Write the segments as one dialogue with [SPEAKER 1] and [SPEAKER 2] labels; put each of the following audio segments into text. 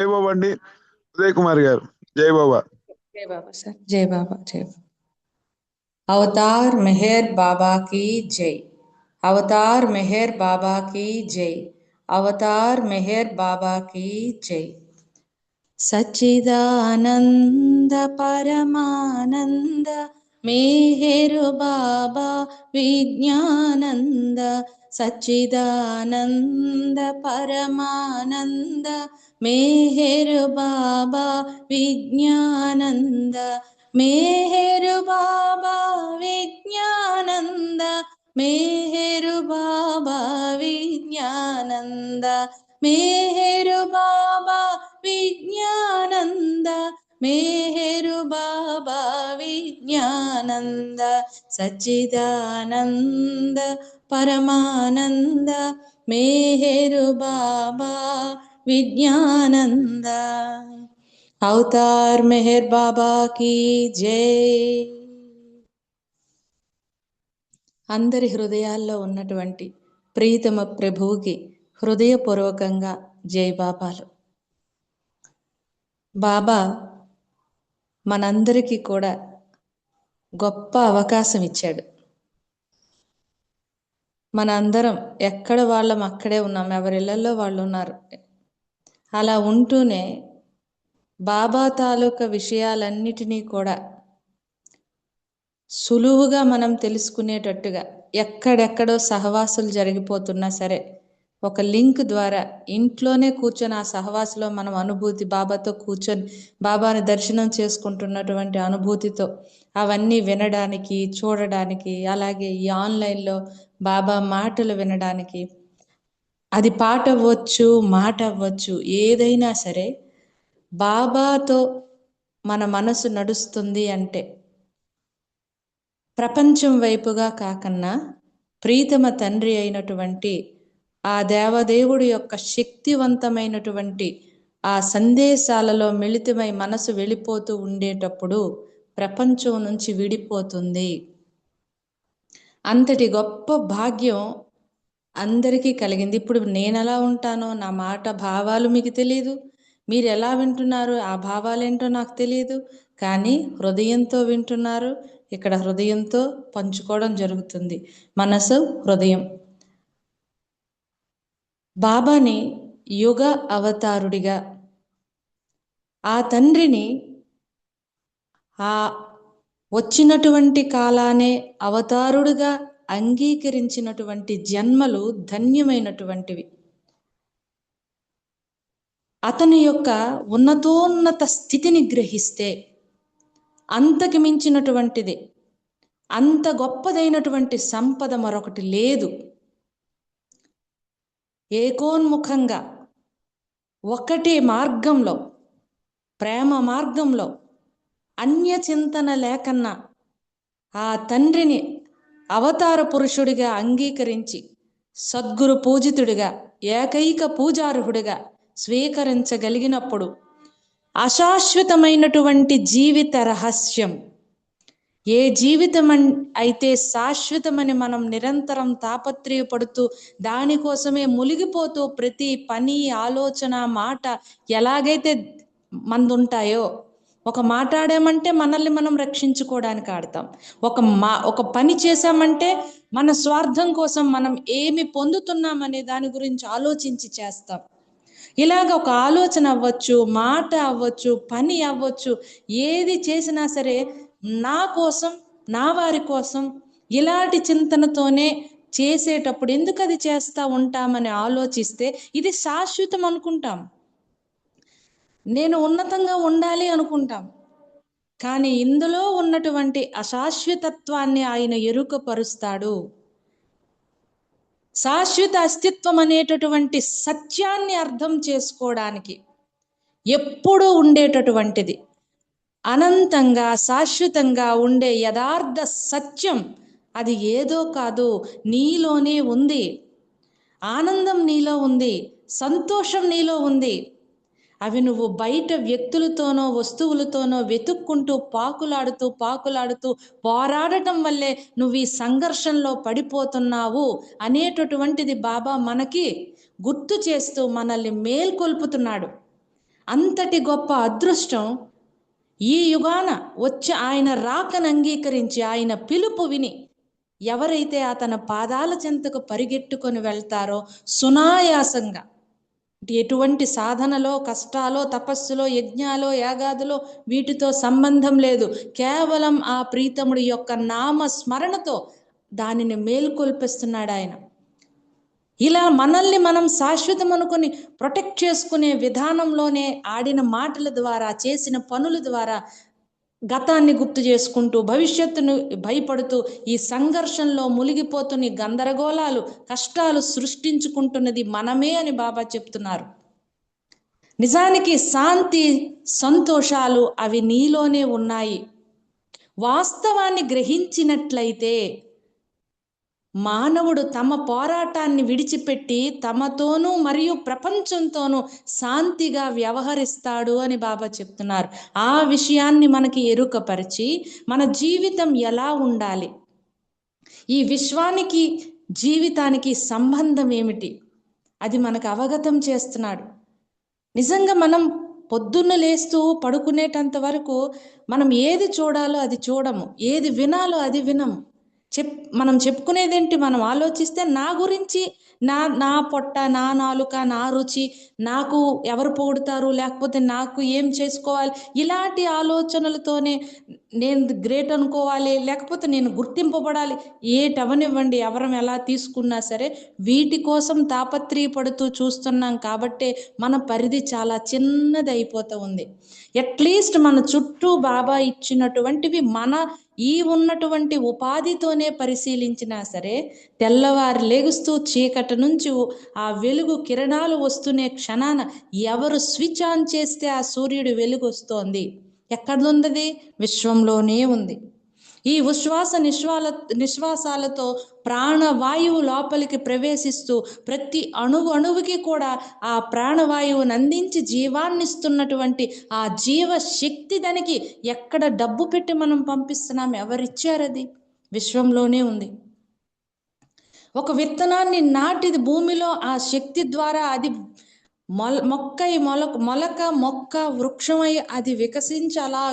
[SPEAKER 1] జై బాబా అండి. ఉదయ్ కుమార్ గారు. జై బాబా.
[SPEAKER 2] జై బాబా సార్. జై బాబా. జై బాబా. అవతార్ మెహర్ బాబా की जय. అవతార్ మెహర్ బాబా की जय. అవతార్ మెహర్ బాబా की जय. సచ్చిదానంద పరమానంద మేహరు బాబా విజ్ఞానంద. సచ్చిదానంద పరమానంద మేహరు బాబా విజ్ఞానంద. మేహరు బాబా విజ్ఞానంద. మేహరు బాబా విజ్ఞానంద. మేహరు బాబా విజ్ఞానంద. మేహరు బాబా విజ్ఞానంద. సచ్చిదానంద పరమానంద మేహరు బాబా విజ్ఞానంద. అవతార్ మెహర్ బాబా की జై. అందరి హృదయాల్లో ఉన్నటువంటి ప్రీతమ ప్రభువుకి హృదయపూర్వకంగా జై బాబాలు. బాబా మనందరికీ కూడా గొప్ప అవకాశం ఇచ్చాడు. మనందరం ఎక్కడ వాళ్ళం అక్కడే ఉన్నాం, ఎవరిళ్లలో వాళ్ళు ఉన్నారు. అలా ఉంటూనే బాబా తాలూకా విషయాలన్నిటినీ కూడా సులువుగా మనం తెలుసుకునేటట్టుగా ఎక్కడెక్కడో సహవాసులు జరిగిపోతున్నా సరే ఒక లింక్ ద్వారా ఇంట్లోనే కూర్చొని ఆ సహవాసులో మనం అనుభూతి బాబాతో కూర్చొని బాబాని దర్శనం చేసుకుంటున్నటువంటి అనుభూతితో అవన్నీ వినడానికి చూడడానికి, అలాగే ఈ ఆన్లైన్లో బాబా మాటలు వినడానికి, అది పాట అవ్వచ్చు మాట అవ్వచ్చు ఏదైనా సరే బాబాతో మన మనసు నడుస్తుంది అంటే ప్రపంచం వైపుగా కాకన్నా ప్రీతమ తండ్రి అయినటువంటి ఆ దేవదేవుడి యొక్క శక్తివంతమైనటువంటి ఆ సందేశాలలో మిళితమై మనసు వెళ్ళిపోతూ ఉండేటప్పుడు ప్రపంచం నుంచి విడిపోతుంది. అంతటి గొప్ప భాగ్యం అందరికీ కలిగింది. ఇప్పుడు నేను ఎలా ఉంటానో నా మాట భావాలు మీకు తెలియదు, మీరు ఎలా వింటున్నారు ఆ భావాలేంటో నాకు తెలియదు, కానీ హృదయంతో వింటున్నారు. ఇక్కడ హృదయంతో పంచుకోవడం జరుగుతుంది. మనసు హృదయం. బాబాని యుగ అవతారుడిగా, ఆ తండ్రిని ఆ వచ్చినటువంటి కాలానే అవతారుడుగా అంగీకరించినటువంటి జన్మలు ధన్యమైనటువంటివి. అతని యొక్క ఉన్నతోన్నత స్థితిని గ్రహిస్తే అంతకి మించినటువంటిది, అంత గొప్పదైనటువంటి సంపద మరొకటి లేదు. ఏకోన్ముఖంగా ఒకటే మార్గంలో, ప్రేమ మార్గంలో, అన్య చింతన లేకన్నా ఆ తండ్రిని అవతార పురుషుడిగా అంగీకరించి సద్గురు పూజితుడిగా ఏకైక పూజార్హుడిగా స్వీకరించగలిగినప్పుడు అశాశ్వతమైనటువంటి జీవిత రహస్యం, ఏ జీవితం అయితే శాశ్వతమని మనం నిరంతరం తాపత్రయపడుతూ దానికోసమే మునిగిపోతూ ప్రతి పని ఆలోచన మాట ఎలాగైతే మందుంటాయో, ఒక మాట్లాడామంటే మనల్ని మనం రక్షించుకోవడానికి ఆడతాం, ఒక పని చేశామంటే మన స్వార్థం కోసం మనం ఏమి పొందుతున్నామనే దాని గురించి ఆలోచించి చేస్తాం. ఇలాగ ఒక ఆలోచన అవ్వచ్చు, మాట అవ్వచ్చు, పని అవ్వచ్చు, ఏది చేసినా సరే నా కోసం, నా వారి కోసం, ఇలాంటి చింతనతోనే చేసేటప్పుడు ఎందుకు అది చేస్తూ ఉంటామని ఆలోచిస్తే ఇది శాశ్వతం అనుకుంటాం. నేను ఉన్నతంగా ఉండాలి అనుకుంటాం. కానీ ఇందులో ఉన్నటువంటి అశాశ్వతత్వాన్ని ఆయన ఎరుకపరుస్తాడు. శాశ్వత అస్తిత్వం అనేటటువంటి సత్యాన్ని అర్థం చేసుకోవడానికి ఎప్పుడూ ఉండేటటువంటిది, అనంతంగా శాశ్వతంగా ఉండే యథార్థ సత్యం అది ఏదో కాదు, నీలోనే ఉంది. ఆనందం నీలో ఉంది, సంతోషం నీలో ఉంది. అవి నువ్వు బయట వ్యక్తులతోనో వస్తువులతోనో వెతుక్కుంటూ పాకులాడుతూ పోరాడటం వల్లే నువ్వు ఈ సంఘర్షణలో పడిపోతున్నావు అనేటటువంటిది బాబా మనకి గుర్తు చేస్తూ మనల్ని మేల్కొల్పుతున్నాడు. అంతటి గొప్ప అదృష్టం ఈ యుగాన వచ్చి ఆయన రాకను అంగీకరించి ఆయన పిలుపు విని ఎవరైతే అతని పాదాల చెంతకు పరిగెట్టుకొని వెళ్తారో సునాయాసంగా, ఎటువంటి సాధనలో, కష్టాలో, తపస్సులో, యజ్ఞాలో, యాగాదులో వీటితో సంబంధం లేదు. కేవలం ఆ ప్రీతముడి యొక్క నామ స్మరణతో దానిని మేల్కొల్పిస్తున్నాడు ఆయన. ఇలా మనల్ని మనం శాశ్వతం అనుకుని ప్రొటెక్ట్ చేసుకునే విధానంలోనే ఆడిన మాటల ద్వారా, చేసిన పనుల ద్వారా గతాన్ని గుర్తు చేసుకుంటూ, భవిష్యత్తును భయపడుతూ, ఈ సంఘర్షణలో మునిగిపోతున్న గందరగోళాలు, కష్టాలు సృష్టించుకుంటున్నది మనమే అని బాబా చెప్తున్నారు. నిజానికి శాంతి, సంతోషాలు అవి నీలోనే ఉన్నాయి. వాస్తవాన్ని గ్రహించినట్లయితే మానవుడు తమ పోరాటాన్ని విడిచిపెట్టి తమతోనూ మరియు ప్రపంచంతోనూ శాంతిగా వ్యవహరిస్తాడు అని బాబా చెప్తున్నారు. ఆ విషయాన్ని మనకి ఎరుకపరిచి మన జీవితం ఎలా ఉండాలి, ఈ విశ్వానికి జీవితానికి సంబంధం ఏమిటి, అది మనకు అవగతం చేస్తున్నాడు. నిజంగా మనం పొద్దున్న లేస్తూ పడుకునేటంత వరకు మనం ఏది చూడాలో అది చూడము, ఏది వినాలో అది వినము. మనం చెప్పుకునేదేంటి? మనం ఆలోచిస్తే నా గురించి, నా పొట్ట, నా నాలుక, నా రుచి, నాకు ఎవరు పొగుడుతారు, లేకపోతే నాకు ఏం చేసుకోవాలి, ఇలాంటి ఆలోచనలతోనే నేను గ్రేట్ అనుకోవాలి, లేకపోతే నేను గుర్తింపబడాలి, ఏటవనివ్వండి, ఎవరం ఎలా తీసుకున్నా సరే వీటి కోసం తాపత్రయపడుతూ చూస్తున్నాం. కాబట్టే మన పరిధి చాలా చిన్నది అయిపోతూ ఉంది. అట్లీస్ట్ మన చుట్టూ బాబా ఇచ్చినటువంటివి మన ఈ ఉన్నటువంటి ఉపాధితోనే పరిశీలించినా సరే, తెల్లవారు లెగుస్తూ చీకటి నుంచి ఆ వెలుగు కిరణాలు వస్తునే క్షణాన ఎవరు స్విచ్ ఆన్ చేస్తే ఆ సూర్యుడు వెలుగు వస్తోంది. ఎక్కడుంది? విశ్వంలోనే ఉంది. ఈ ఉశ్వాస నిశ్వాసాలతో ప్రాణవాయువు లోపలికి ప్రవేశిస్తూ ప్రతి అణువుకి కూడా ఆ ప్రాణవాయువును అందించి జీవాన్నిస్తున్నటువంటి ఆ జీవశక్తి దానికి ఎక్కడ డబ్బు పెట్టి మనం పంపిస్తున్నాం? ఎవరిచ్చారది? విశ్వంలోనే ఉంది. ఒక విత్తనాన్ని నాటిది భూమిలో ఆ శక్తి ద్వారా అది మొలక మొక్క వృక్షమై అది వికసించి అలా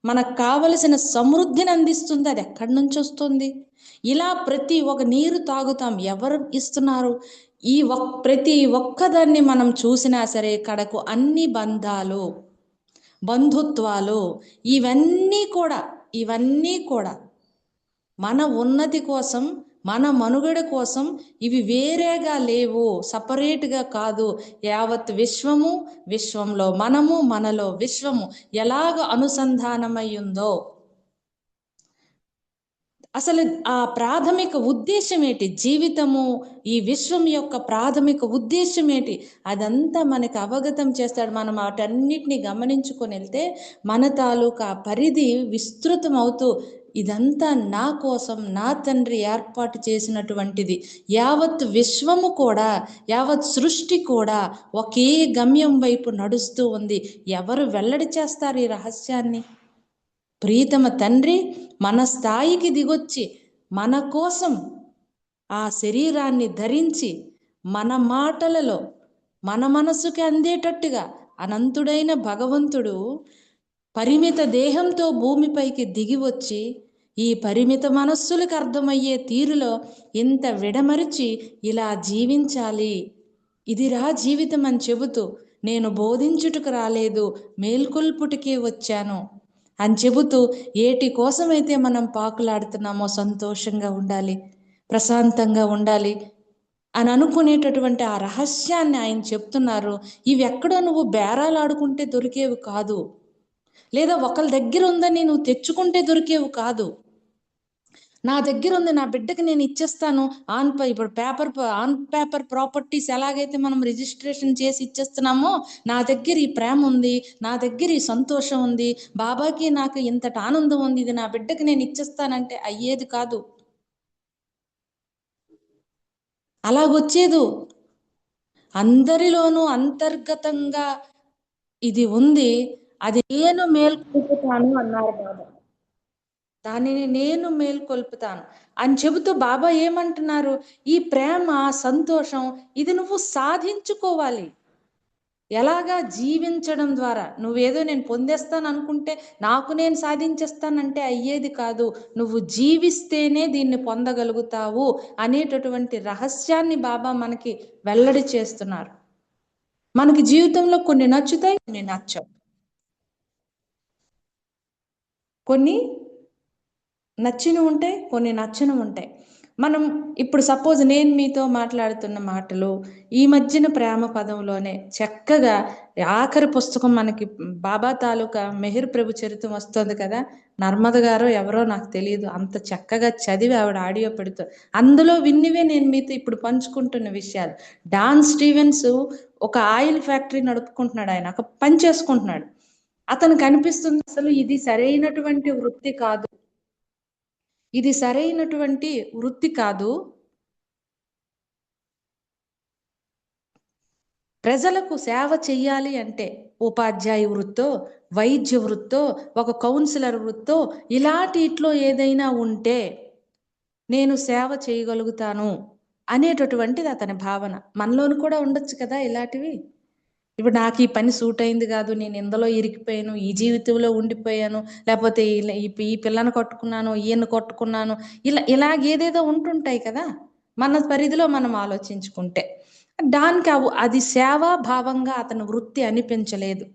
[SPEAKER 2] మనకు కావలసిన సమృద్ధిని అందిస్తుంది. అది ఎక్కడి నుంచి వస్తుంది? ఇలా ప్రతి ఒక్క నీరు తాగుతాం, ఎవరు ఇస్తున్నారు? ఈ ప్రతి ఒక్కదాన్ని మనం చూసినా సరే కడకు అన్ని బంధాలు, బంధుత్వాలు, ఇవన్నీ కూడా మన ఉన్నతి కోసం, మన మనుగడ కోసం ఇవి వేరేగా లేవు, సపరేట్గా కాదు. యావత్ విశ్వము, విశ్వంలో మనము, మనలో విశ్వము ఎలాగ అనుసంధానమై ఉందో, అసలు ఆ ప్రాథమిక ఉద్దేశం ఏంటి, జీవితము ఈ విశ్వం యొక్క ప్రాథమిక ఉద్దేశం ఏంటి, అదంతా మనకు అవగతం చేస్తాడు. మనం వాటన్నిటిని గమనించుకొని వెళ్తే మన తాలూకా పరిధి విస్తృతం అవుతూ, ఇదంతా నా కోసం నా తండ్రి ఏర్పాటు చేసినటువంటిది. యావత్ విశ్వము కూడా, యావత్ సృష్టి కూడా ఒకే గమ్యం వైపు నడుస్తూ ఉంది. ఎవరు వెల్లడి చేస్తారు ఈ రహస్యాన్ని? ప్రీతమ తండ్రి మన స్థాయికి దిగొచ్చి మన కోసం ఆ శరీరాన్ని ధరించి మన మాటలలో మన మనసుకి అందేటట్టుగా అనంతుడైన భగవంతుడు పరిమిత దేహంతో భూమిపైకి దిగి వచ్చి ఈ పరిమిత మనస్సులకు అర్థమయ్యే తీరులో ఇంత విడమరిచి ఇలా జీవించాలి, ఇదిరా జీవితం అని చెబుతూ, నేను బోధించుటకు రాలేదు, మేల్కొల్పుటికే వచ్చాను అని చెబుతూ, ఏటి కోసమైతే మనం పాకులాడుతున్నామో సంతోషంగా ఉండాలి, ప్రశాంతంగా ఉండాలి అని అనుకునేటటువంటి ఆ రహస్యాన్ని ఆయన చెప్తున్నారు. ఇవి ఎక్కడో నువ్వు బేరాలు ఆడుకుంటే దొరికేవి కాదు, లేదా ఒకళ్ళ దగ్గర ఉందని నువ్వు తెచ్చుకుంటే దొరికేవి కాదు. నా దగ్గర ఉంది, నా బిడ్డకి నేను ఇచ్చేస్తాను, ఇప్పుడు ఆన్ పేపర్ ప్రాపర్టీస్ ఎలాగైతే మనం రిజిస్ట్రేషన్ చేసి ఇచ్చేస్తున్నామో, నా దగ్గర ఈ ప్రేమ ఉంది, నా దగ్గర ఈ సంతోషం ఉంది, బాబాకి నాకు ఇంతటి ఆనందం ఉంది, ఇది నా బిడ్డకి నేను ఇచ్చేస్తానంటే అయ్యేది కాదు, అలాగొచ్చేదు. అందరిలోనూ అంతర్గతంగా ఇది ఉంది, అది నేను మేల్కొల్పుతాను అన్నారు బాబా. దానిని నేను మేల్కొల్పుతాను అని చెబుతూ బాబా ఏమంటున్నారు? ఈ ప్రేమ, సంతోషం ఇది నువ్వు సాధించుకోవాలి. ఎలాగా జీవించడం ద్వారా. నువ్వేదో నేను పొందేస్తాను అనుకుంటే, నాకు నేను సాధించేస్తానంటే అయ్యేది కాదు. నువ్వు జీవిస్తేనే దీన్ని పొందగలుగుతావు అనేటటువంటి రహస్యాన్ని బాబా మనకి వెల్లడి చేస్తున్నారు. మనకి జీవితంలో కొన్ని నచ్చుతాయి, కొన్ని నచ్చవు. కొన్ని నచ్చినవి ఉంటాయి, కొన్ని నచ్చనివి ఉంటాయి. మనం ఇప్పుడు సపోజ్ నేను మీతో మాట్లాడుతున్న మాటలు ఈ మధ్యన ప్రేమ పదంలోనే చక్కగా ఆఖరి పుస్తకం మనకి బాబా తాలూకా మెహిర్ ప్రభు చరిత్రం వస్తుంది కదా, నర్మద గారో ఎవరో నాకు తెలియదు, అంత చక్కగా చదివి ఆవిడ ఆడియో పెడుతుంది. అందులో విన్నివే నేను మీతో ఇప్పుడు పంచుకుంటున్న విషయాలు. డాన్ స్టీవెన్స్ ఒక ఆయిల్ ఫ్యాక్టరీ నడుపుకుంటున్నాడు, ఆయన ఒక పని చేసుకుంటున్నాడు. అతనికి అనిపిస్తుంది అసలు ఇది సరైనటువంటి వృత్తి కాదు, ఇది సరైనటువంటి వృత్తి కాదు, ప్రజలకు సేవ చెయ్యాలి అంటే ఉపాధ్యాయ వృత్తో, వైద్య వృత్తో, ఒక కౌన్సిలర్ వృత్తో ఇలాంటిట్లో ఏదైనా ఉంటే నేను సేవ చేయగలుగుతాను అనేటటువంటిది అతని భావన. మనలోను కూడా ఉండొచ్చు కదా ఇలాంటివి. ఇప్పుడు నాకు ఈ పని సూట్ అయింది కాదు, నేను ఇందులో ఇరికిపోయాను, ఈ జీవితంలో ఉండిపోయాను, లేకపోతే ఈ పిల్లని కొట్టుకున్నాను, ఈయన్ని కొట్టుకున్నాను, ఇలాగేదేదో ఉంటుంటాయి కదా మన పరిధిలో మనం ఆలోచించుకుంటే. దానికి అది సేవా భావంగా అతని వృత్తి అనిపించలేదు,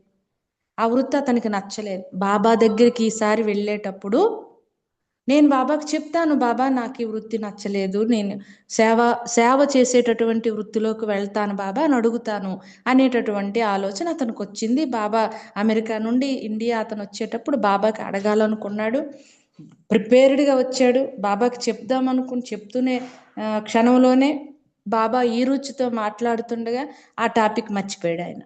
[SPEAKER 2] ఆ వృత్తి అతనికి నచ్చలేదు. బాబా దగ్గరికి ఈసారి వెళ్ళేటప్పుడు నేను బాబాకి చెప్తాను, బాబా నాకు ఈ వృత్తి నచ్చలేదు, నేను సేవ చేసేటటువంటి వృత్తిలోకి వెళ్తాను బాబా అని అడుగుతాను అనేటటువంటి ఆలోచన అతనికి వచ్చింది. బాబా అమెరికా నుండి ఇండియా అతను వచ్చేటప్పుడు బాబాకి అడగాలనుకున్నాడు, ప్రిపేర్డ్గా వచ్చాడు. బాబాకి చెప్తూనే క్షణంలోనే బాబా ఈ రుచితో మాట్లాడుతుండగా ఆ టాపిక్ మర్చిపోయాడు ఆయన.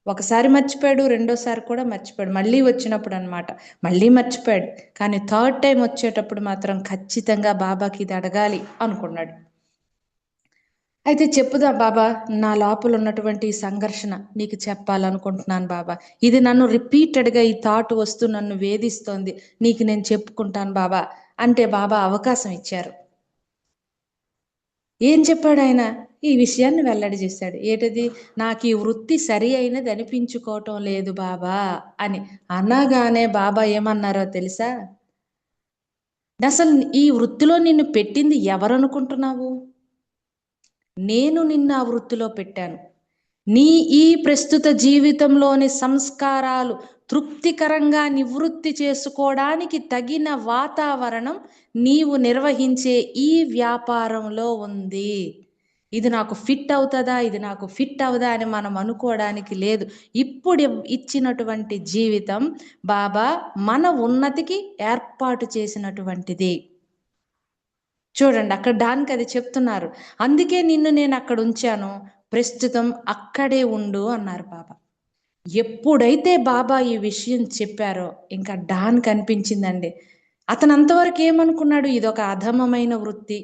[SPEAKER 2] ఒకసారి మర్చిపోయాడు, రెండోసారి కూడా మర్చిపోయాడు, మళ్ళీ వచ్చినప్పుడు అనమాట మళ్ళీ మర్చిపోయాడు. కానీ థర్డ్ టైం వచ్చేటప్పుడు మాత్రం ఖచ్చితంగా బాబాకి ఇది అడగాలి అనుకున్నాడు. అయితే చెప్పుదా బాబా, నా లోపల ఉన్నటువంటి సంఘర్షణ నీకు చెప్పాలనుకుంటున్నాను బాబా, ఇది నన్ను రిపీటెడ్గా ఈ థాట్ వస్తూ నన్ను వేధిస్తోంది, నీకు నేను చెప్పుకుంటాను బాబా అంటే బాబా అవకాశం ఇచ్చారు. ఏం చెప్పాడు ఆయన? ఈ విషయాన్ని వెల్లడి చేశాడు. ఏంటది? నాకు ఈ వృత్తి సరి అయినది అనిపించుకోవటం లేదు బాబా అని అనగానే బాబా ఏమన్నారో తెలుసా? అసలు ఈ వృత్తిలో నిన్ను పెట్టింది ఎవరనుకుంటున్నావు? నేను నిన్ను ఆ వృత్తిలో పెట్టాను. నీ ఈ ప్రస్తుత జీవితంలోని సంస్కారాలు తృప్తికరంగా నివృత్తి చేసుకోవడానికి తగిన వాతావరణం నీవు నిర్వహించే ఈ వ్యాపారంలో ఉంది. ఇది నాకు ఫిట్ అవుతుందా, ఇది నాకు ఫిట్ అవదా అని మనం అనుకోవడానికి లేదు. ఇప్పుడు ఇచ్చినటువంటి జీవితం బాబా మన ఉన్నతికి ఏర్పాటు చేసినటువంటిది. చూడండి, అక్కడ దానికి అది చెప్తున్నారు. అందుకే నిన్ను నేను అక్కడ ఉంచాను, ప్రస్తుతం అక్కడే ఉండు అన్నారు బాబా. ఎప్పుడైతే బాబా ఈ విషయం చెప్పారో ఇంకా డాన్ కనిపించిందండి. అతను అంతవరకు ఏమనుకున్నాడు? ఇదొక అధమమైన వృత్తి,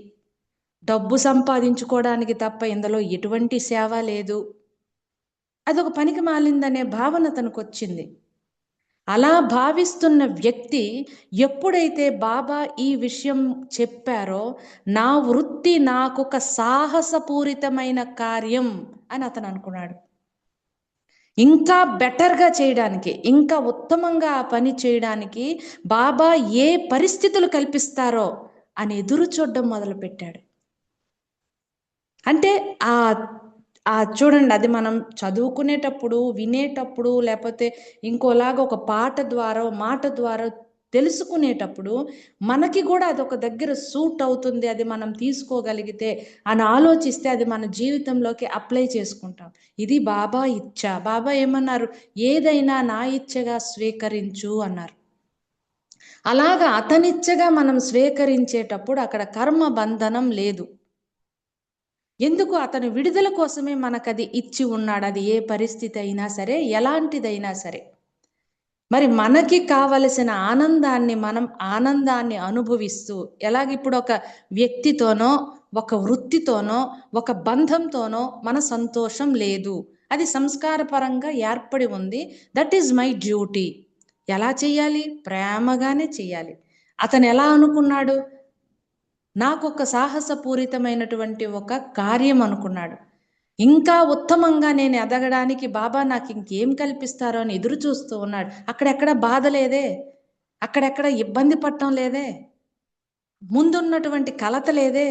[SPEAKER 2] డబ్బు సంపాదించుకోవడానికి తప్ప ఇందులో ఎటువంటి సేవ లేదు, అదొక పనికి మాలిందనే భావన తనకు వచ్చింది. అలా భావిస్తున్న వ్యక్తి ఎప్పుడైతే బాబా ఈ విషయం చెప్పారో, నా వృత్తి నాకొక సాహసపూరితమైన కార్యం అని అతను అనుకున్నాడు. ఇంకా బెటర్గా చేయడానికి, ఇంకా ఉత్తమంగా ఆ పని చేయడానికి బాబా ఏ పరిస్థితులు కల్పిస్తారో అని ఎదురు చూడడం మొదలుపెట్టాడు. అంటే చూడండి, అది మనం చదువుకునేటప్పుడు, వినేటప్పుడు, లేకపోతే ఇంకోలాగా ఒక పాట ద్వారా, మాట ద్వారా తెలుసుకునేటప్పుడు మనకి కూడా అదొక దగ్గర సూట్ అవుతుంది, అది మనం తీసుకోగలిగితే అని ఆలోచిస్తే అది మన జీవితంలోకి అప్లై చేసుకుంటాం. ఇది బాబా ఇచ్చ. బాబా ఏమన్నారు? ఏదైనా నా ఇచ్చగా స్వీకరించు అన్నారు. అలాగా అతనిచ్చగా మనం స్వీకరించేటప్పుడు అక్కడ కర్మ బంధనం లేదు. ఎందుకు? అతను విడుదల కోసమే మనకది ఇచ్చి ఉన్నాడు. అది ఏ పరిస్థితి అయినా సరే, ఎలాంటిదైనా సరే. మరి మనకి కావలసిన ఆనందాన్ని మనం ఆనందాన్ని అనుభవిస్తూ, ఎలాగిప్పుడు ఒక వ్యక్తితోనో, ఒక వృత్తితోనో, ఒక బంధంతోనో మన సంతోషం లేదు, అది సంస్కారపరంగా ఏర్పడి ఉంది. That is my duty. ఎలా చెయ్యాలి? ప్రేమగానే చెయ్యాలి. అతను ఎలా అనుకున్నాడు? నాకు ఒక సాహసపూరితమైనటువంటి ఒక కార్యం అనుకున్నాడు. ఇంకా ఉత్తమంగా నేను ఎదగడానికి బాబా నాకు ఇంకేం కల్పిస్తారో అని ఎదురు చూస్తూ ఉన్నాడు. అక్కడెక్కడ బాధ లేదే, అక్కడెక్కడ ఇబ్బంది పడటం లేదే, ముందున్నటువంటి కలత లేదే.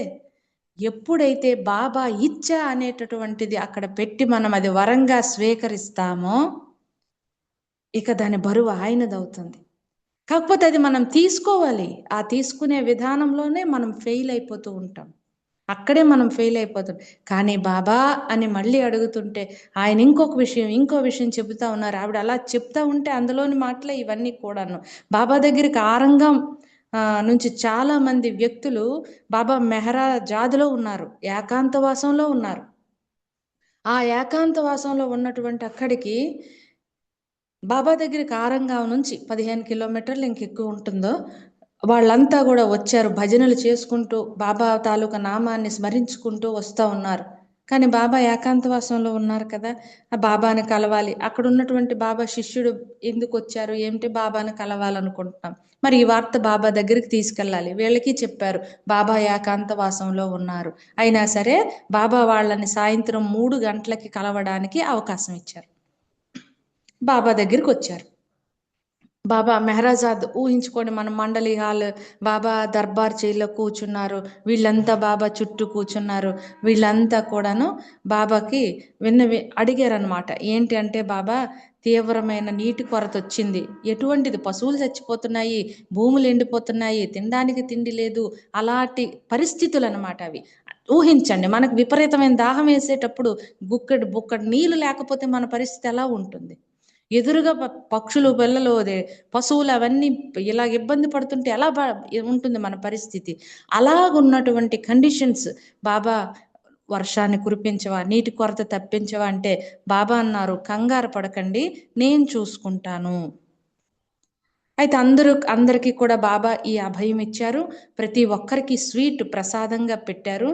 [SPEAKER 2] ఎప్పుడైతే బాబా ఇచ్చ అనేటటువంటిది అక్కడ పెట్టి మనం అది వరంగా స్వీకరిస్తామో ఇక దాని బరువు ఆయనదవుతుంది. కాకపోతే అది మనం తీసుకోవాలి. ఆ తీసుకునే విధానంలోనే మనం ఫెయిల్ అయిపోతూ ఉంటాం. అక్కడే మనం ఫెయిల్ అయిపోతాం. కానీ బాబా అని మళ్ళీ అడుగుతుంటే ఆయన ఇంకో విషయం చెబుతా ఉన్నారు. ఆవిడ అలా చెప్తా ఉంటే అందులోని మాటలే ఇవన్నీ కూడాను. బాబా దగ్గరికి ఆరంగం నుంచి చాలా మంది వ్యక్తులు బాబా మెహరా జాదులో ఉన్నారు, ఏకాంతవాసంలో ఉన్నారు. ఆ ఏకాంతవాసంలో ఉన్నటువంటి అక్కడికి బాబా దగ్గరికి ఆరంగాం నుంచి 15 కిలోమీటర్లు ఇంకెక్కువ ఉంటుందో వాళ్ళంతా కూడా వచ్చారు. భజనలు చేసుకుంటూ బాబా తాలూకా నామాన్ని స్మరించుకుంటూ వస్తూ ఉన్నారు. కానీ బాబా ఏకాంతవాసంలో ఉన్నారు కదా, ఆ బాబాని కలవాలి. అక్కడ ఉన్నటువంటి బాబా శిష్యుడు ఎందుకు వచ్చారు ఏమిటి, బాబాని కలవాలనుకుంటున్నాం. మరి ఈ వార్త బాబా దగ్గరికి తీసుకెళ్ళాలి. వీళ్ళకి చెప్పారు బాబా ఏకాంతవాసంలో ఉన్నారు. అయినా సరే బాబా వాళ్ళని సాయంత్రం 3 గంటలకి కలవడానికి అవకాశం ఇచ్చారు. బాబా దగ్గరికి వచ్చారు. బాబా మెహరాజాద్ ఊహించుకోండి, మన మండలి హాల్, బాబా దర్బార్ చైర్లో కూర్చున్నారు. వీళ్ళంతా బాబా చుట్టూ కూర్చున్నారు. వీళ్ళంతా కూడాను బాబాకి అడిగారనమాట. ఏంటి అంటే, బాబా తీవ్రమైన నీటి కొరత వచ్చింది. ఎటువంటిది, పశువులు చచ్చిపోతున్నాయి, భూములు ఎండిపోతున్నాయి, తినడానికి తిండి లేదు, అలాంటి పరిస్థితులు అనమాట అవి. ఊహించండి, మనకు విపరీతమైన దాహం వేసేటప్పుడు బుక్కడి నీళ్లు లేకపోతే మన పరిస్థితి ఎలా ఉంటుంది. ఎదురుగా పక్షులు, పిల్లలు, పశువులు అవన్నీ ఇలా ఇబ్బంది పడుతుంటే ఎలా ఉంటుంది మన పరిస్థితి. అలాగున్నటువంటి కండిషన్స్ బాబా వర్షాన్ని కురిపించవా, నీటి కొరత తప్పించవా అంటే బాబా అన్నారు, కంగారు పడకండి, నేను చూసుకుంటాను. అయితే అందరికీ కూడా బాబా ఈ అభయం ఇచ్చారు. ప్రతి ఒక్కరికి స్వీట్ ప్రసాదంగా పెట్టారు.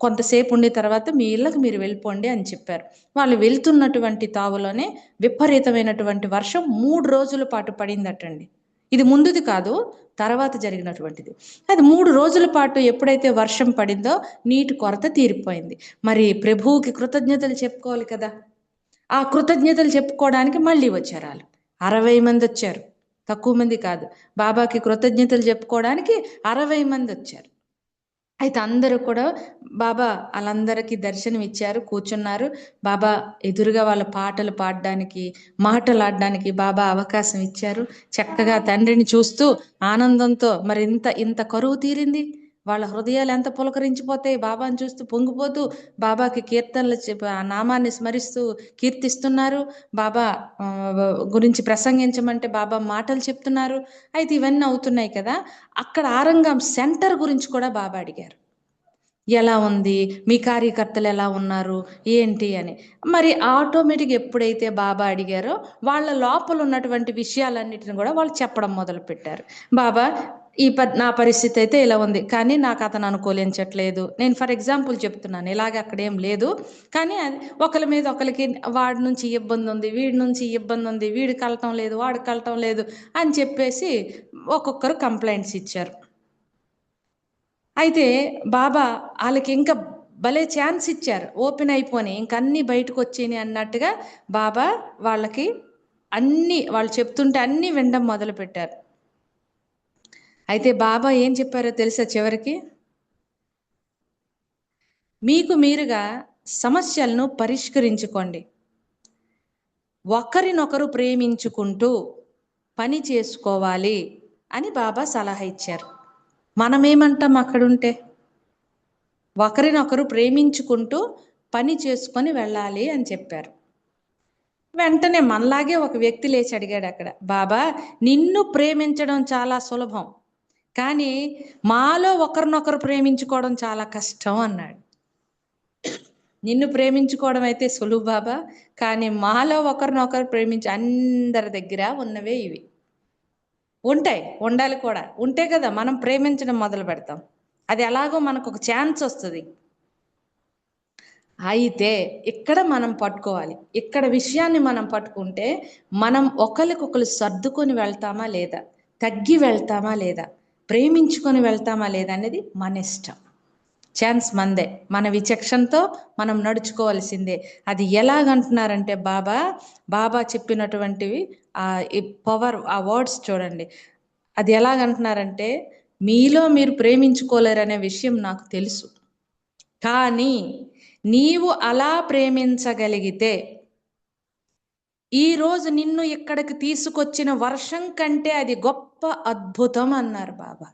[SPEAKER 2] కొంతసేపు ఉండే తర్వాత మీ ఇళ్ళకి మీరు వెళ్ళిపోండి అని చెప్పారు. వాళ్ళు వెళ్తున్నటువంటి తావులోనే విపరీతమైనటువంటి వర్షం 3 రోజుల పాటు పడిందటండి. ఇది ముందుది కాదు, తర్వాత జరిగినటువంటిది. అది 3 రోజుల పాటు ఎప్పుడైతే వర్షం పడిందో నీటి కొరత తీరిపోయింది. మరి ప్రభువుకి కృతజ్ఞతలు చెప్పుకోవాలి కదా. ఆ కృతజ్ఞతలు చెప్పుకోవడానికి మళ్ళీ వచ్చారు వాళ్ళు. 60 మంది వచ్చారు, తక్కువ మంది కాదు. బాబాకి కృతజ్ఞతలు చెప్పుకోవడానికి 60 మంది వచ్చారు. అయితే అందరూ కూడా బాబా వాళ్ళందరికీ దర్శనం ఇచ్చారు, కూర్చున్నారు. బాబా ఎదురుగా వాళ్ళ పాటలు పాడడానికి, మాటలాడడానికి బాబా అవకాశం ఇచ్చారు. చక్కగా తండ్రిని చూస్తూ ఆనందంతో, మరి ఇంత కరువు తీరింది, వాళ్ళ హృదయాలు ఎంత పులకరించిపోతాయి, బాబాని చూస్తూ పొంగిపోతూ బాబాకి కీర్తనలు ఆ నామాన్ని స్మరిస్తూ కీర్తిస్తున్నారు. బాబా గురించి ప్రసంగించమంటే బాబా మాటలు చెప్తున్నారు. అయితే ఇవన్నీ అవుతున్నాయి కదా. అక్కడ ఆరంగం సెంటర్ గురించి కూడా బాబా అడిగారు. ఎలా ఉంది, మీ కార్యకర్తలు ఎలా ఉన్నారు, ఏంటి అని. మరి ఆటోమేటిక్ ఎప్పుడైతే బాబా అడిగారో వాళ్ళ లోపల ఉన్నటువంటి విషయాలన్నిటిని కూడా వాళ్ళు చెప్పడం మొదలుపెట్టారు. బాబా నా పరిస్థితి అయితే ఇలా ఉంది, కానీ నాకు అతను అనుకూలించట్లేదు. నేను ఫర్ ఎగ్జాంపుల్ చెప్తున్నాను, ఇలాగ అక్కడేం లేదు, కానీ ఒకరి మీద ఒకరికి వాడి నుంచి ఇబ్బంది ఉంది, వీడి నుంచి ఇబ్బంది ఉంది, వీడు కలటం లేదు, వాడు కలటం లేదు అని చెప్పేసి ఒక్కొక్కరు కంప్లైంట్స్ ఇచ్చారు. అయితే బాబా వాళ్ళకి ఇంకా భలే ఛాన్స్ ఇచ్చారు, ఓపెన్ అయిపోయి ఇంక అన్నీ బయటకు వచ్చేని అన్నట్టుగా బాబా వాళ్ళకి వాళ్ళు చెప్తుంటే అన్నీ వినడం మొదలు పెట్టారు. అయితే బాబా ఏం చెప్పారో తెలుసా చివరికి, మీకు మీరుగా సమస్యలను పరిష్కరించుకోండి, ఒకరినొకరు ప్రేమించుకుంటూ పని చేసుకోవాలి అని బాబా సలహా ఇచ్చారు. మనమేమంటాం అక్కడుంటే, ఒకరినొకరు ప్రేమించుకుంటూ పని చేసుకొని వెళ్ళాలి అని చెప్పారు. వెంటనే మనలాగే ఒక వ్యక్తి లేచి అడిగాడు అక్కడ, బాబా నిన్ను ప్రేమించడం చాలా సులభం, కానీ మాలో ఒకరినొకరు ప్రేమించుకోవడం చాలా కష్టం అన్నాడు. నిన్ను ప్రేమించుకోవడం అయితే సులువు బాబా, కానీ మాలో ఒకరినొకరు ప్రేమించి అందరి దగ్గర ఉన్నవే ఇవి ఉంటాయి, ఉండాలి కూడా, ఉంటే కదా మనం ప్రేమించడం మొదలు పెడతాం. అది ఎలాగో మనకు ఒక ఛాన్స్ వస్తుంది. అయితే ఇక్కడ మనం పట్టుకోవాలి, ఇక్కడ విషయాన్ని మనం పట్టుకుంటే మనం ఒకరికొకరు సర్దుకొని వెళ్తామా లేదా, తగ్గి వెళ్తామా లేదా, ప్రేమించుకొని వెళ్తామా లేదా అనేది మన ఇష్టం. ఛాన్స్ మందే, మన విచక్షణతో మనం నడుచుకోవాల్సిందే. అది ఎలాగంటున్నారంటే బాబా చెప్పినటువంటివి ఆ పవర్, ఆ వర్డ్స్ చూడండి. అది ఎలాగంటున్నారంటే, మీలో మీరు ప్రేమించుకోలేరనే విషయం నాకు తెలుసు, కానీ నీవు అలా ప్రేమించగలిగితే ఈరోజు నిన్ను ఇక్కడికి తీసుకొచ్చిన వర్షం కంటే అది గొప్ప అద్భుతం అన్నారు బాబా.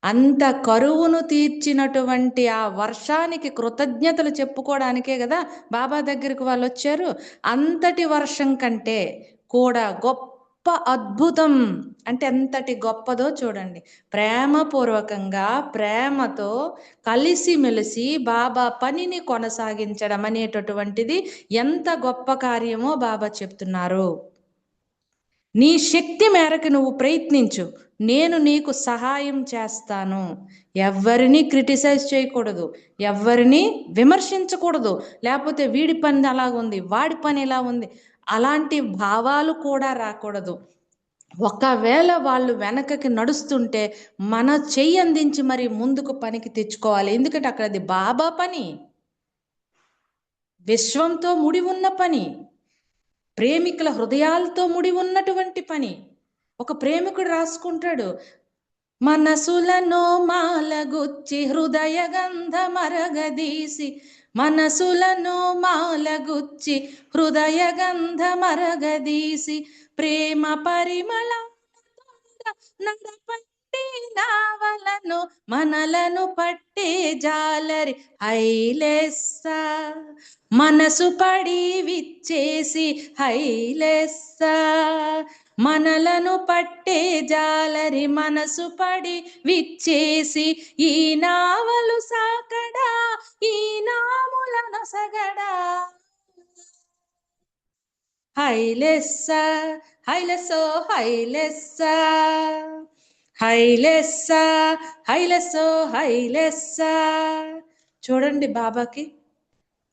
[SPEAKER 2] అంత కరువును తీర్చినటువంటి ఆ వర్షానికి కృతజ్ఞతలు చెప్పుకోవడానికే కదా బాబా దగ్గరికి వాళ్ళు వచ్చారు. అంతటి వర్షం కంటే కూడా గొప్ప అద్భుతం అంటే ఎంతటి గొప్పదో చూడండి. ప్రేమపూర్వకంగా ప్రేమతో కలిసిమెలిసి బాబా పనిని కొనసాగించడం అనేటటువంటిది ఎంత గొప్ప కార్యమో బాబా చెప్తున్నారు. నీ శక్తి మేరకు నువ్వు ప్రయత్నించు, నేను నీకు సహాయం చేస్తాను. ఎవరిని క్రిటిసైజ్ చేయకూడదు, ఎవరిని విమర్శించకూడదు, లేకపోతే వీడి పని అలాగుంది, వాడి పని ఎలా ఉంది, అలాంటి భావాలు కూడా రాకూడదు. ఒకవేళ వాళ్ళు వెనకకి నడుస్తుంటే మన చెయ్యి అందించి మరి ముందుకు పనికి తెచ్చుకోవాలి. ఎందుకంటే అక్కడ అది బాబా పని, విశ్వంతో ముడి ఉన్న పని, ప్రేమికుల హృదయాలతో ముడి ఉన్నటువంటి పని. ఒక ప్రేమికుడు రాసుకుంటాడు, మనసులను మాలగుచ్చి హృదయ గంధ మరగదీసి, మనసులను మాలగుచ్చి హృదయ గంధ మరగదీసి, ప్రేమ పరిమళ నడపట్టి నావలను మనలను పట్టే జాలరి హైలెస్స, మనసు పడి విచ్చేసి హైలెస్స, మనలను పట్టే జాలరి మనసు పడి విచ్చేసి, ఈ నావలు సాకడా ఈ నాముల నొసగడా హైలెస్స, హైలెస్సో హైలెస్స, హైలెస్స, హైలెస్సో హైలెస్స. చూడండి బాబాకి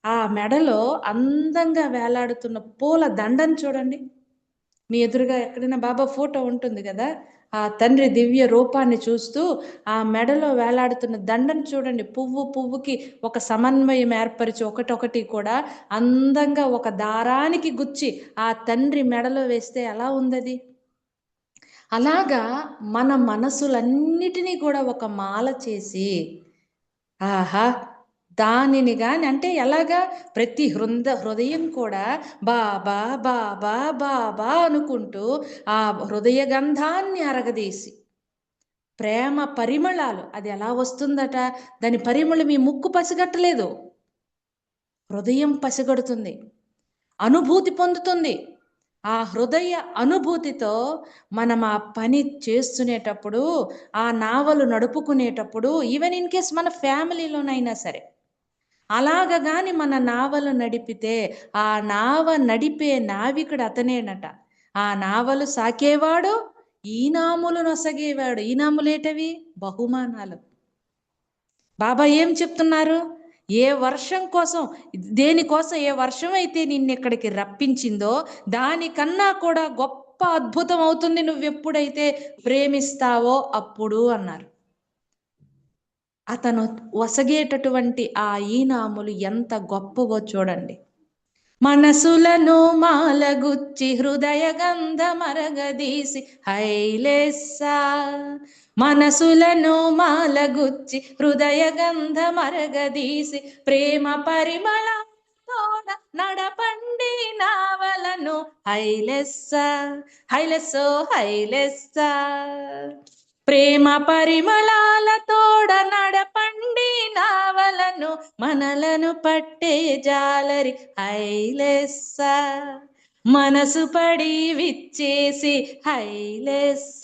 [SPEAKER 2] ఆ మెడలో అందంగా వేలాడుతున్న పూల దండను చూడండి. మీ ఎదురుగా ఎక్కడైనా బాబా ఫోటో ఉంటుంది కదా, ఆ తండ్రి దివ్య రూపాన్ని చూస్తూ ఆ మెడలో వేలాడుతున్న దండను చూడండి. పువ్వుకి ఒక సమన్వయం ఏర్పరిచి ఒకటొకటి కూడా అందంగా ఒక దారానికి గుచ్చి ఆ తండ్రి మెడలో వేస్తే ఎలా ఉంది? అలాగా మన మనసులన్నిటినీ కూడా ఒక మాల చేసి, ఆహా, దానిని గాని అంటే ఎలాగా, ప్రతి హృదయం కూడా బాబా బాబా బాబా అనుకుంటూ ఆ హృదయ గంధాన్ని అరగదీసి, ప్రేమ పరిమళాలు అది ఎలా వస్తుందట, దాని పరిమళం మీ ముక్కు పసిగట్టలేదు, హృదయం పసిగడుతుంది, అనుభూతి పొందుతుంది. ఆ హృదయ అనుభూతితో మనం ఆ పని చేస్తునేటప్పుడు, ఆ నావలు నడుపుకునేటప్పుడు, ఈవెన్ ఇన్ కేస్ మన ఫ్యామిలీలోనైనా సరే అలాగ గాని మన నావలు నడిపితే ఆ నావ నడిపే నావికుడు అతనేనట. ఆ నావలు సాకేవాడు ఈనాములు నొసగేవాడు. ఈనాములేటవి? బహుమానాలు. బాబా ఏం చెప్తున్నారు? ఏ వర్షం కోసం, దేనికోసం, ఏ వర్షం అయితే నిన్నిక్కడికి రప్పించిందో దానికన్నా కూడా గొప్ప అద్భుతం అవుతుంది నువ్వెప్పుడైతే ప్రేమిస్తావో అప్పుడు అన్నారు. అతను వసగేటటువంటి ఆ ఈనాములు ఎంత గొప్పవో చూడండి. మనసులను మాలగుచ్చి హృదయ గంధ మరగదీసి హైలెస్స, మనసులను మాలగుచ్చి హృదయ గంధ మరగదీసి, ప్రేమ పరిమళ తోడ నడపండి నావలను హైలెస్స, హైలెస్సో హైలెస్స, ప్రేమ పరిమళాల తోడ నడపండి నావలను మనలను పట్టే జాలరి హైలెస్స, మనసు పడి విచ్చేసి హైలెస్స,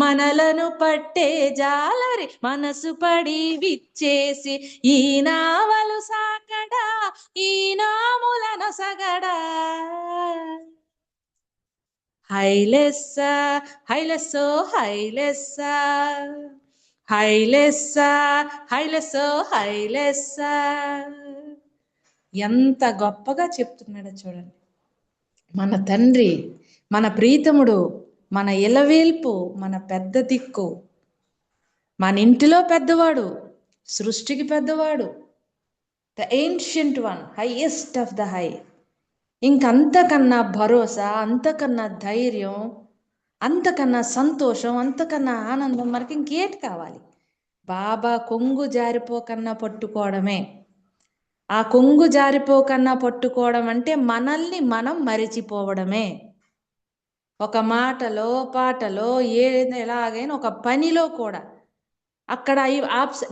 [SPEAKER 2] మనలను పట్టే జాలరి మనసు పడి విచ్చేసి, ఈ నావలు సాకడా ఈ నాముల నొసగడా హైలెస్స, హైలెస్సో హైలెస్స, హైలెస్స, హైలెస్సో హైలెస్స. ఎంత గొప్పగా చెప్తున్నాడో చూడండి. మన తండ్రి, మన ప్రీతముడు, మన ఇలవేల్పు, మన పెద్ద దిక్కు, మన ఇంటిలో పెద్దవాడు, సృష్టికి పెద్దవాడు, the ancient one, highest of the high. ఇంకంతకన్నా భరోసా, అంతకన్నా ధైర్యం, అంతకన్నా సంతోషం, అంతకన్నా ఆనందం మనకి ఇంకేటి కావాలి? బాబా కొంగు జారిపోకన్నా పట్టుకోవడమే. ఆ కొంగు జారిపోకన్నా పట్టుకోవడం అంటే మనల్ని మనం మరిచిపోవడమే. ఒక మాటలో, పాటలో, ఎలాగైనా ఒక పనిలో కూడా అక్కడ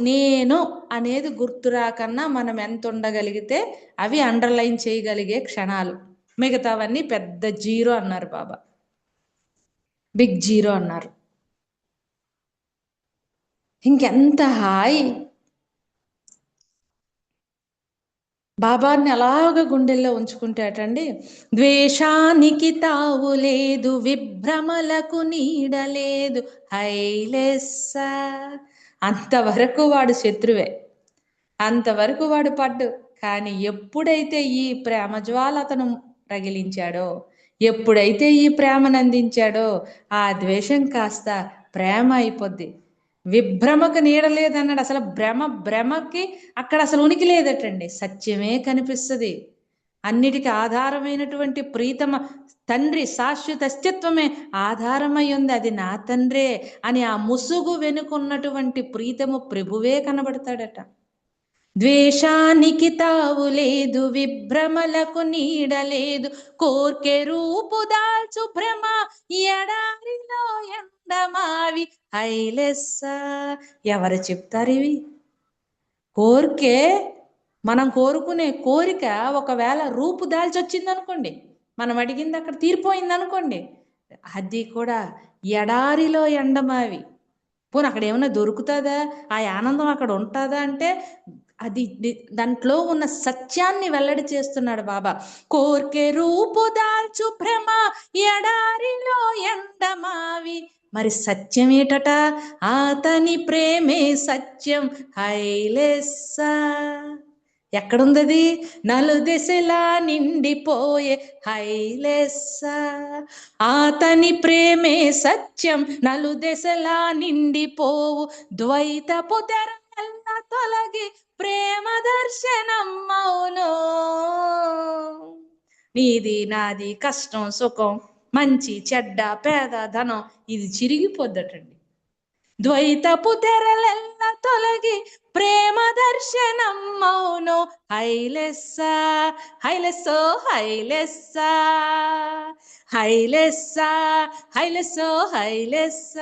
[SPEAKER 2] నేను అనేది గుర్తురాకన్నా మనం ఎంత ఉండగలిగితే అవి అండర్లైన్ చేయగలిగే క్షణాలు. మిగతావన్నీ పెద్ద జీరో అన్నారు బాబా, బిగ్ జీరో అన్నారు. ఇంకెంత హాయి! బాబాని అలాగ గుండెల్లో ఉంచుకుంటేటండి, ద్వేషానికి తావు లేదు, విభ్రమలకు నీడలేదు, హైలెస్స. అంతవరకు వాడు శత్రువే, అంతవరకు వాడు పడ్డు. కానీ ఎప్పుడైతే ఈ ప్రేమ జ్వాల అతను రగిలించాడో, ఎప్పుడైతే ఈ ప్రేమను అందించాడో, ఆ ద్వేషం కాస్త ప్రేమ అయిపోద్ది. విభ్రమకు నీడలేదన్నాడు. అసలు భ్రమకి అక్కడ అసలు ఉనికి లేదటండి. సత్యమే కనిపిస్తుంది. అన్నిటికీ ఆధారమైనటువంటి ప్రీతమ తండ్రి, శాశ్వత అస్తిత్వమే ఆధారమై ఉంది. అది నా తండ్రే అని ఆ ముసుగు వెనుకున్నటువంటి ప్రీతము ప్రభువే కనబడతాడట. ద్వేషానికి తావు లేదు, విభ్రమలకు నీడలేదు, కోర్కె రూపు దాల్చు భ్రమ, ఎడారిలో ఎండమావి, హైలెస్స. ఎవరు చెప్తారు ఇవి? కోరికే, మనం కోరుకునే కోరిక ఒకవేళ రూపు దాల్చొచ్చింది అనుకోండి, మనం అడిగింది అక్కడ తీరిపోయింది అనుకోండి, అది కూడా ఎడారిలో ఎండమావి. పోనీ అక్కడ ఏమైనా దొరుకుతుందా? ఆ ఆనందం అక్కడ ఉంటుందా అంటే అది దాంట్లో ఉన్న సత్యాన్ని వెల్లడి చేస్తున్నాడు బాబా. కోర్కె రూపు దాల్చు భ్రమ, ఎడారిలో ఎండమావి. మరి సత్యం ఏటట? అతని ప్రేమే సత్యం, హైలెస్స. ఎక్కడుందది? నలుదెసలా నిండిపోయే, హైలెస్స. అతని ప్రేమే సత్యం, నలుదెసలా నిండిపోవు, ద్వైతపు తెరల తొలగి ప్రేమ దర్శనం మౌను. నీది నాది, కష్టం సుఖం, మంచి చెడ్డ, పేద ధనం, ఇది చిరిగిపోద్దటండి. ద్వైతపు తెరలెల్ల తొలగి ప్రేమ దర్శనం మౌను, హైలెస్స. హైలెస్సో హైలెస్స, హైలెస్స, హైలెస్సో హైలెస్స.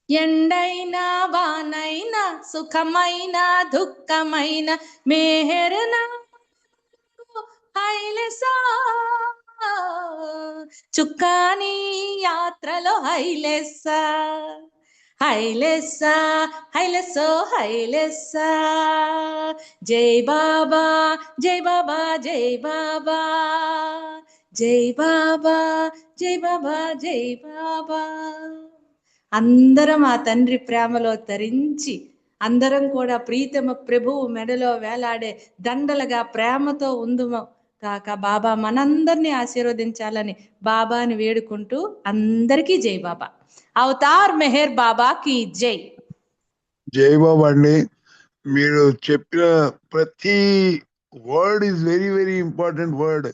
[SPEAKER 2] ఎండైనా వానైనా, సుఖమైన దుఃఖమైన, మేహరునా హైలెస్సో. చుక్కాని యాత్రలో హైలెస్స, హైలెస్స, హైలెస్సో హైలెస్స. జై బాబా, జై బాబా, జై బాబా, జై బాబా, జై బాబా, జై బాబా. అందరం ఆ తండ్రి ప్రేమలో తరించి, అందరం కూడా ప్రీతమ ప్రభువు మెడలో వేలాడే దండలుగా ప్రేమతో ఉందుము కాక. బాబా మనందరినీ ఆశీర్వదించాలని బాబాని వేడుకుంటూ అందరికీ జై బాబా. అవతార్ మెహర్ బాబాకి జై.
[SPEAKER 1] జై బాబా అండి. మీరు చెప్పిన ప్రతి word is very very important word.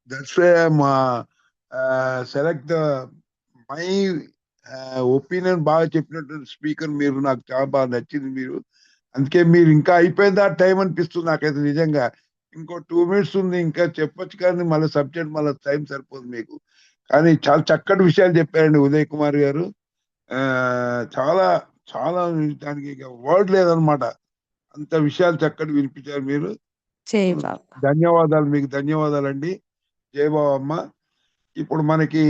[SPEAKER 1] That's why మా సెలెక్ట్ మై ఒపీనియన్. బాగా చెప్పినటువంటి స్పీకర్ మీరు, నాకు చాలా బాగా నచ్చింది మీరు. అందుకే మీరు ఇంకా అయిపోయింది ఆ టైం అనిపిస్తుంది నాకైతే నిజంగా. ఇంకో 2 minutes ఉంది, ఇంకా చెప్పొచ్చు కానీ మళ్ళీ సబ్జెక్ట్, మళ్ళీ టైం సరిపోదు మీకు. కానీ చాలా చక్కటి విషయాలు చెప్పారండి ఉదయ్ కుమార్ గారు. చాలా చాలా దానికి వర్డ్ లేదనమాట. అంత విషయాలు చక్కటి వినిపించారు మీరు.
[SPEAKER 2] జై బాబా.
[SPEAKER 1] ధన్యవాదాలు, మీకు ధన్యవాదాలండి. జై బాబమ్మ. ఇప్పుడు మనకి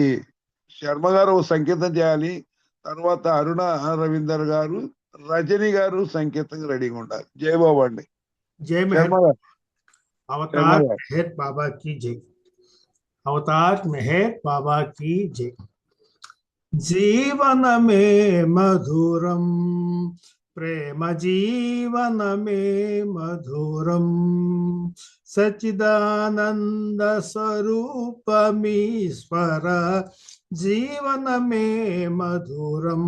[SPEAKER 1] శర్మ గారు సంకేతం చేయాలి, తర్వాత అరుణ రవీందర్ గారు, రజని గారు సంకేతం రెడీగా ఉండాలి. జై బాబా అండి.
[SPEAKER 3] जय
[SPEAKER 1] శర్మ
[SPEAKER 3] मेहर,
[SPEAKER 1] గారు,
[SPEAKER 3] अवतार मेहर बाबा की जय। अवतार मेहर बाबा की जय। जीवन में मधुरम प्रेम, जीवन में मधुरम, सच्चिदानंद स्वरूपमीश्वर, जीवन में मधुरम।